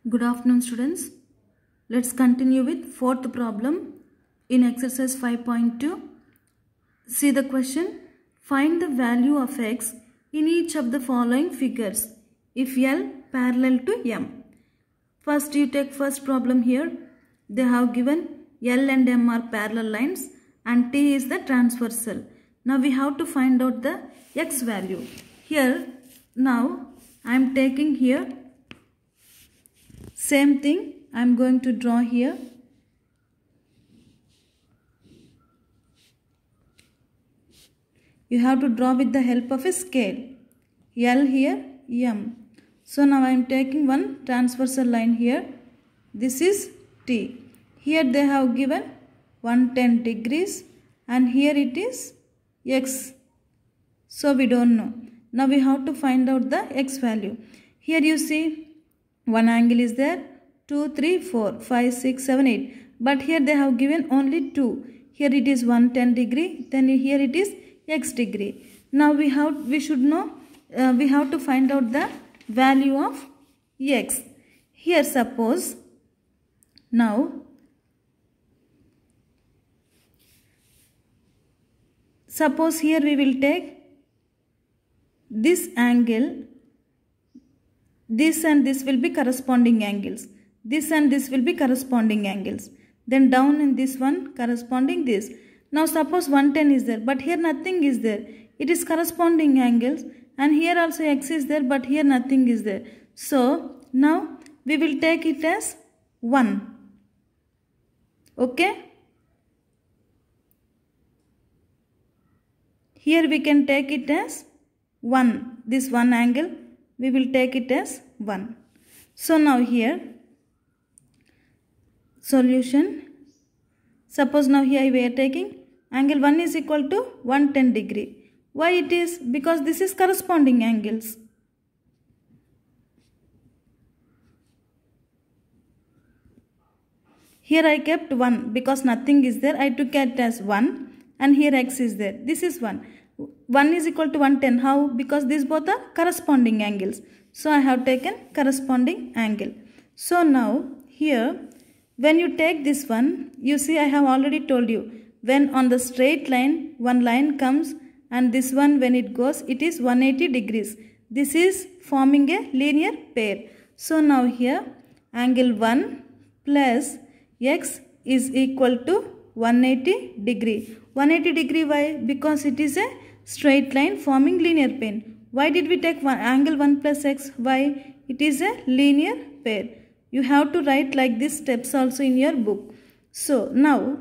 Good afternoon, students. Let's continue with fourth problem in exercise 5.2. See the question. Find the value of x in each of the following figures if L parallel to M. First, you take first problem here. They have given L and M are parallel lines and T is the transversal. Now we have to find out the x value. Here, now I am taking here same thing I am going to draw here. You have to draw with the help of a scale. L here, M. So now I am taking one transversal line here. This is T. Here they have given 110 degrees and here it is x. So we don't know. Now we have to find out the x value. Here you see one angle is there, 2, 3, 4, 5, 6, 7, 8. But here they have given only 2. Here it is 110 degree, then here it is x degree. Now we have to find out the value of x. Here suppose here we will take this angle. This and this will be corresponding angles. This and this will be corresponding angles. Then down in this one corresponding this. Now suppose 110 is there, but here nothing is there. It is corresponding angles and here also x is there, but here nothing is there. So now we will take it as 1. Okay. Here we can take it as 1. This one angle we will take it as 1. So now here solution. Suppose now here we are taking angle 1 is equal to 110 degree. Why it is? Because this is corresponding angles. Here I kept 1 because nothing is there. I took it as 1 and here x is there. This is 1. 1 is equal to 110. How? Because these both are corresponding angles. So I have taken corresponding angle. So now here when you take this one, you see I have already told you when on the straight line one line comes and this one when it goes it is 180 degrees. This is forming a linear pair. So now here angle 1 plus x is equal to 180 degree. 180 degree why? Because it is a straight line forming linear pair. Why did we take angle 1 plus x? Why? It is a linear pair. You have to write like this steps also in your book. So now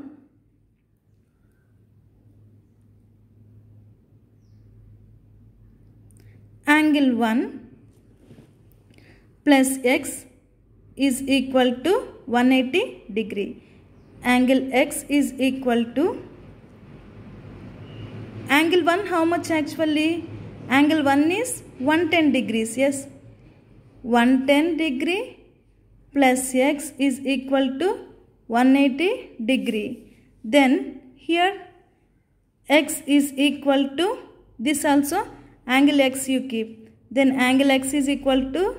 angle 1 plus x is equal to 180 degree. Angle x is equal to angle 1 how much actually? Angle 1 is 110 degrees. Yes. 110 degree plus x is equal to 180 degree. Then here x is equal to this also angle x you keep. Then angle x is equal to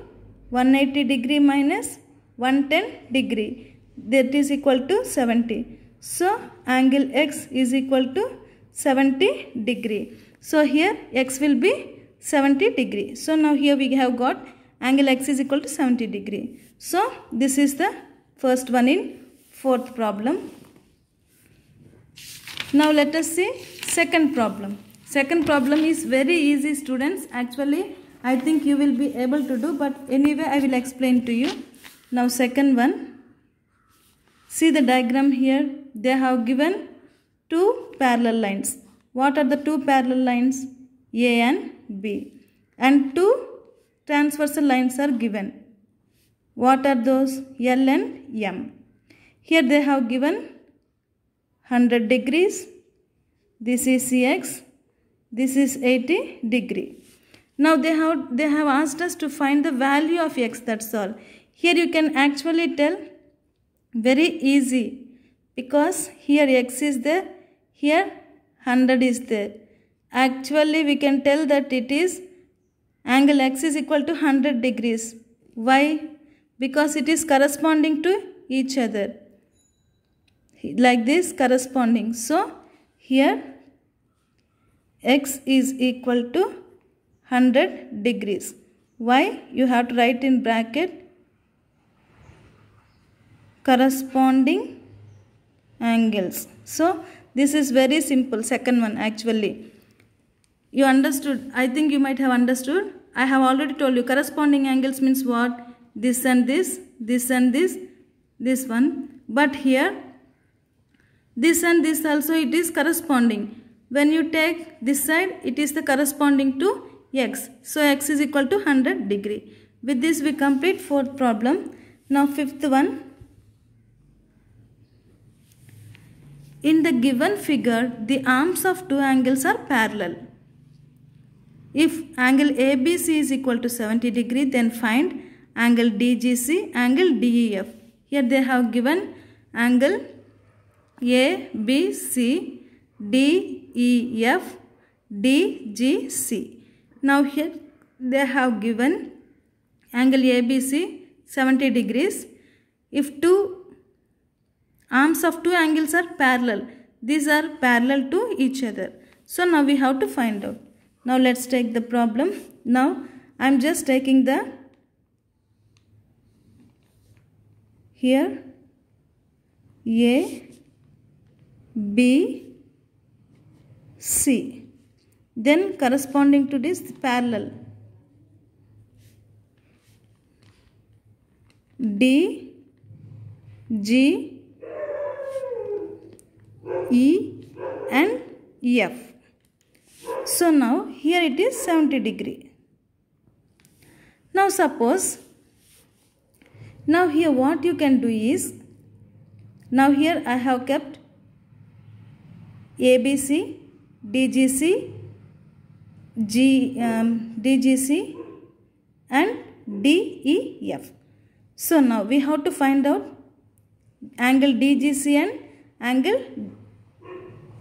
180 degree minus 110 degree. That is equal to 70. So angle x is equal to 70 degree. So here x will be 70 degree. So now here we have got angle x is equal to 70 degree. So this is the first one in fourth problem. Now let us see second problem. Second problem is very easy, students. Actually I think you will be able to do, but anyway I will explain to you. Now second one. See the diagram here. They have given two parallel lines. What are the two parallel lines? A and B. And two transversal lines are given. What are those? L and M. Here they have given 100 degrees. This is x. This is 80 degree. Now they have asked us to find the value of x. That's all. Here you can actually tell very easy because here x is there, here 100 is there. Actually we can tell that it is angle x is equal to 100 degrees. Why? because it is corresponding to each other. Like this, corresponding. So, here x is equal to 100 degrees. Why? You have to write in bracket corresponding angles. So, this is very simple, second one actually. You understood? I think you might have understood. I have already told you corresponding angles means what? This and this, this and this one. But here, this and this also it is corresponding. When you take this side, it is the corresponding to x. So, x is equal to 100 degree. With this we complete fourth problem. Now, fifth one. In the given figure, the arms of two angles are parallel. If angle ABC is equal to 70 degree, then find angle DGC, angle DEF. Here they have given angle ABC, DEF, DGC. Now here they have given angle ABC 70 degrees. If two arms of two angles are parallel, these are parallel to each other. So now we have to find out. Now let's take the problem. Now I am just taking the here A, B, C. Then corresponding to this parallel D, G, E and F. So now here it is 70 degree. Now suppose, now here what you can do is, now here I have kept ABC, DGC, DGC and DEF. So now we have to find out angle DGC and angle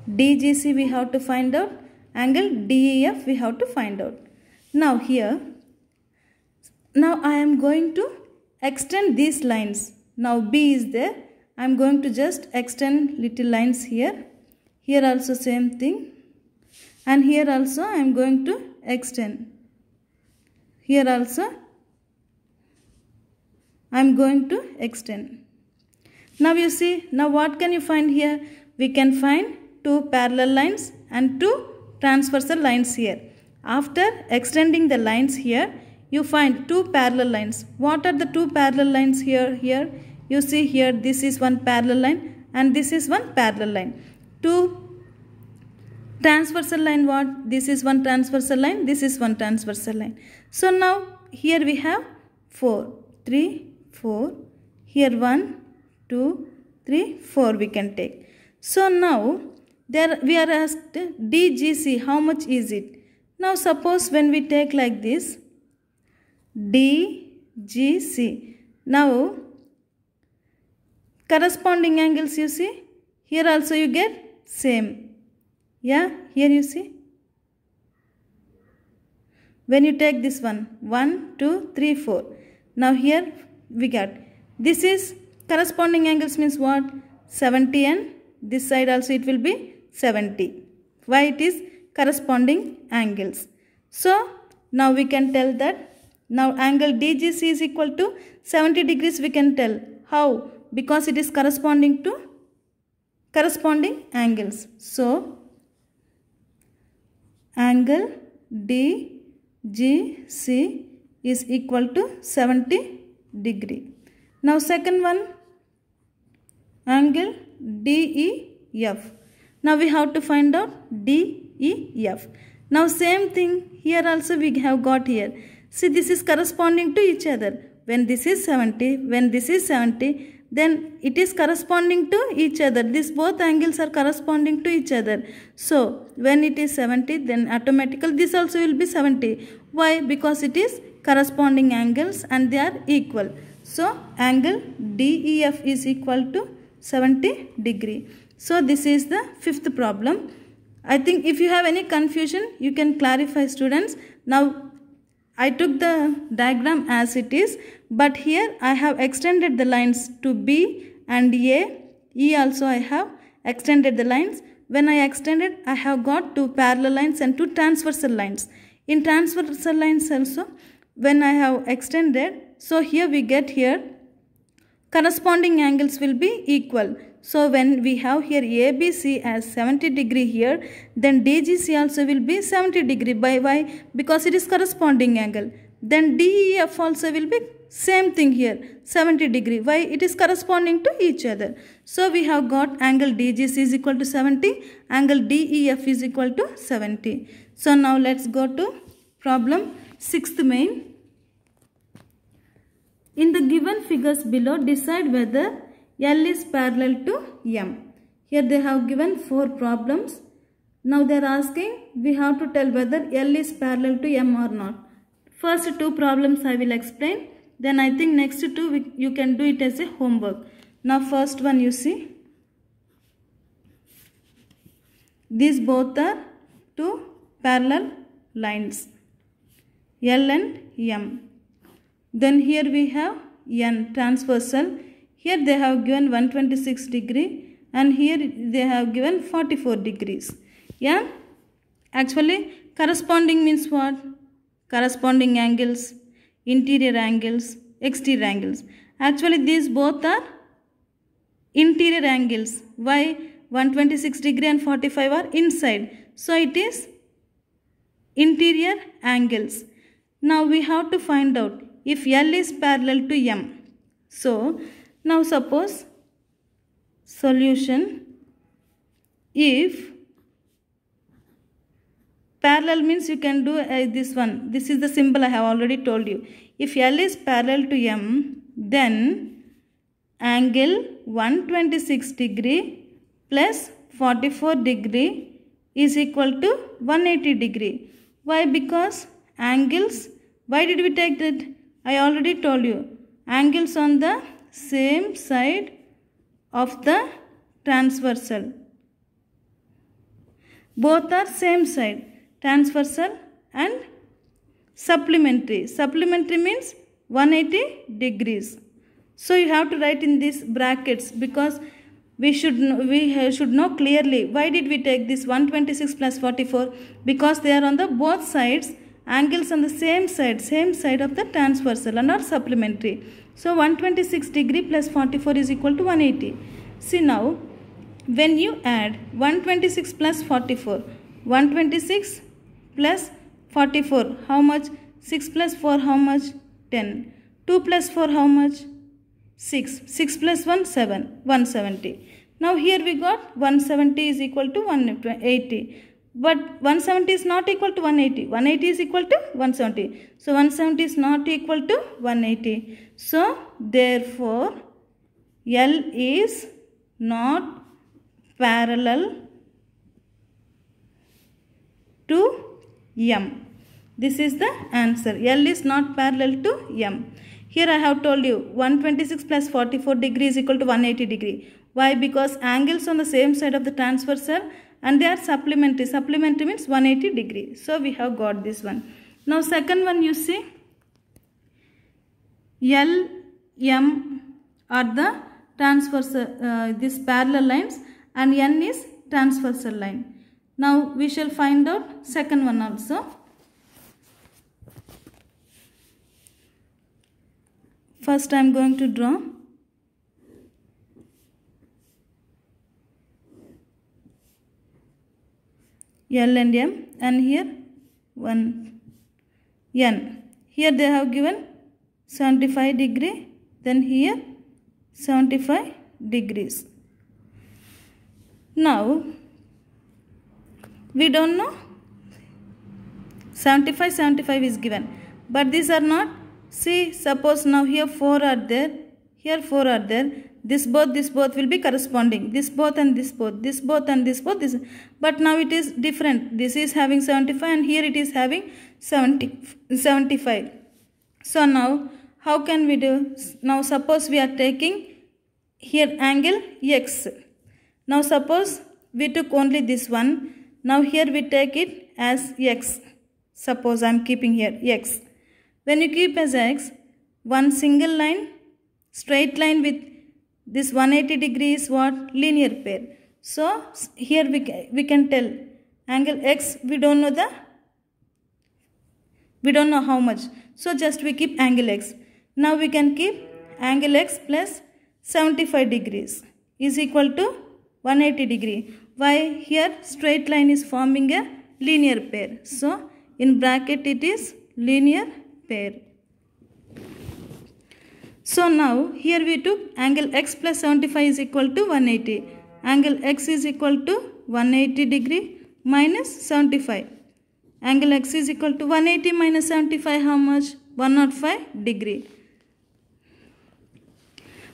DGC we have to find out, angle DEF we have to find out. Now here, now I am going to extend these lines. Now B is there, I am going to just extend little lines here. Here also same thing. And here also I am going to extend. Here also I am going to extend. Now you see, now what can you find here? We can find two parallel lines and two transversal lines here. After extending the lines here, you find two parallel lines. What are the two parallel lines here? Here you see here, this is one parallel line and this is one parallel line. Two transversal line, what? This is one transversal line, this is one transversal line. So now here we have 4, 3, 4. Here 1, 2, 3, 4 we can take. So now there we are asked DGC, how much is it? Now suppose when we take like this, DGC. Now corresponding angles you see, here also you get same. Yeah, here you see. When you take this one, 1, 2, 3, 4. Now here we got, this is corresponding angles means what? 70 and this side also it will be 70. Why it is corresponding angles? So now we can tell that now angle DGC is equal to 70 degrees we can tell. How? Because it is corresponding to corresponding angles. So angle DGC is equal to 70 degree. Now second one, angle DEF. Now we have to find out DEF. Now same thing here also we have got here. See, this is corresponding to each other. When this is 70, when this is 70, then it is corresponding to each other. These both angles are corresponding to each other. So when it is 70, then automatically this also will be 70. Why? Because it is corresponding angles and they are equal. So angle DEF is equal to 70 degree. So this is the fifth problem. I think if you have any confusion, you can clarify, students. Now I took the diagram as it is, but here I have extended the lines to B and A. E also I have extended the lines. When I extended, I have got two parallel lines and two transversal lines. In transversal lines also, when I have extended, so here we get here corresponding angles will be equal. So when we have here ABC as 70 degree here, then DGC also will be 70 degree. By why? Because it is corresponding angle. Then DEF also will be same thing here, 70 degree. Why? It is corresponding to each other. So we have got angle DGC is equal to 70, angle DEF is equal to 70. So now let's go to problem 6th main. In the given figures below, decide whether L is parallel to M. Here they have given 4 problems. Now they are asking, we have to tell whether L is parallel to M or not. First 2 problems I will explain. Then I think next 2 you can do it as a homework. Now first one you see. These both are 2 parallel lines, L and M. Then here we have N, transversal. Here they have given 126 degree and here they have given 44 degrees. Yeah, actually corresponding means what? Corresponding angles, interior angles, exterior angles. Actually these both are interior angles. Why? 126 degree and 45 are inside. So it is interior angles. Now we have to find out if L is parallel to M. So now suppose solution, if parallel means you can do this one. This is the symbol I have already told you. If L is parallel to M, then angle 126 degree plus 44 degree is equal to 180 degree. Why? Because angles, why did we take that? I already told you. Angles on the same side of the transversal. Both are same side. Transversal and supplementary. Supplementary means 180 degrees. So you have to write in these brackets because we should know clearly why did we take this 126 plus 44, because they are on the both sides, angles on the same side of the transversal and not supplementary. So 126 degree plus 44 is equal to 180. See now, when you add 126 plus 44, 126 plus 44, how much? 6 plus 4, how much? 10. 2 plus 4, how much? 6. 6 plus 1, 7. 170. Now here we got 170 is equal to 180. But 170 is not equal to 180. 180 is equal to 170. So 170 is not equal to 180. So therefore L is not parallel to M. This is the answer. L is not parallel to M. Here I have told you 126 plus 44 degree is equal to 180 degree. Why? Because angles on the same side of the transversal and they are supplementary. Supplementary means 180 degree. So we have got this one. Now second one you see, L, M are the transversal, these parallel lines, and N is transversal line. Now we shall find out second one also. First I am going to draw L and M, and here one N. Here they have given 75 degree, then here 75 degrees. Now we don't know 75 is given, but these are not. See, suppose now here 4 are there, here 4 are there. This both will be corresponding. This both and this both, this both and this both. This, but now it is different. This is having 75 and here it is having 75. So now how can we do? Now suppose we are taking here angle X. Now suppose we took only this one. Now here we take it as X. Suppose I am keeping here X. When you keep as x, one single line, straight line with this 180 degree is what? Linear pair. So here we can tell angle x, we don't know how much. So just we keep angle x. Now we can keep angle x plus 75 degrees is equal to 180 degree. Why? Here straight line is forming a linear pair. So in bracket it is linear pair. So now here we took angle x plus 75 is equal to 180. Angle x is equal to 180 degree minus 75. Angle x is equal to 180 minus 75, how much? 105 degree.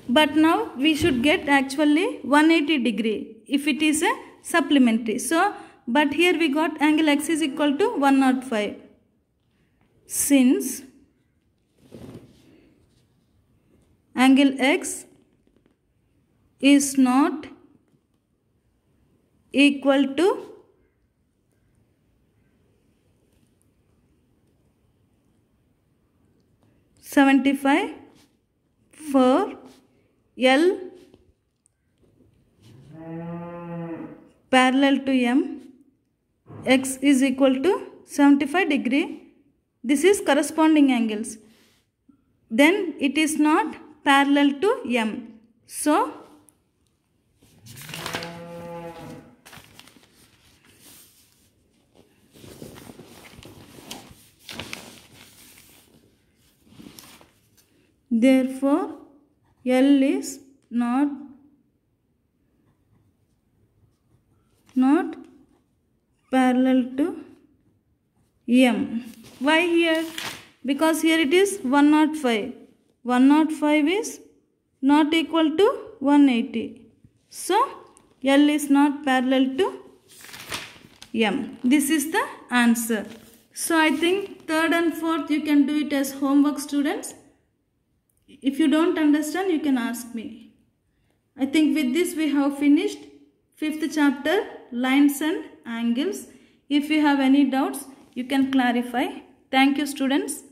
But now we should get actually 180 degree if it is a supplementary. So, but here we got angle x is equal to 105. Since angle x is not equal to 75 for L parallel to M, x is equal to 75 degree. This is corresponding angles. Then it is not parallel to M. So therefore L is not parallel to M. Why here? Because here it is 105. 105 is not equal to 180. So L is not parallel to M. This is the answer. So I think third and fourth you can do it as homework, students. If you don't understand, you can ask me. I think with this we have finished 5th chapter, lines and angles. If you have any doubts, you can clarify. Thank you, students.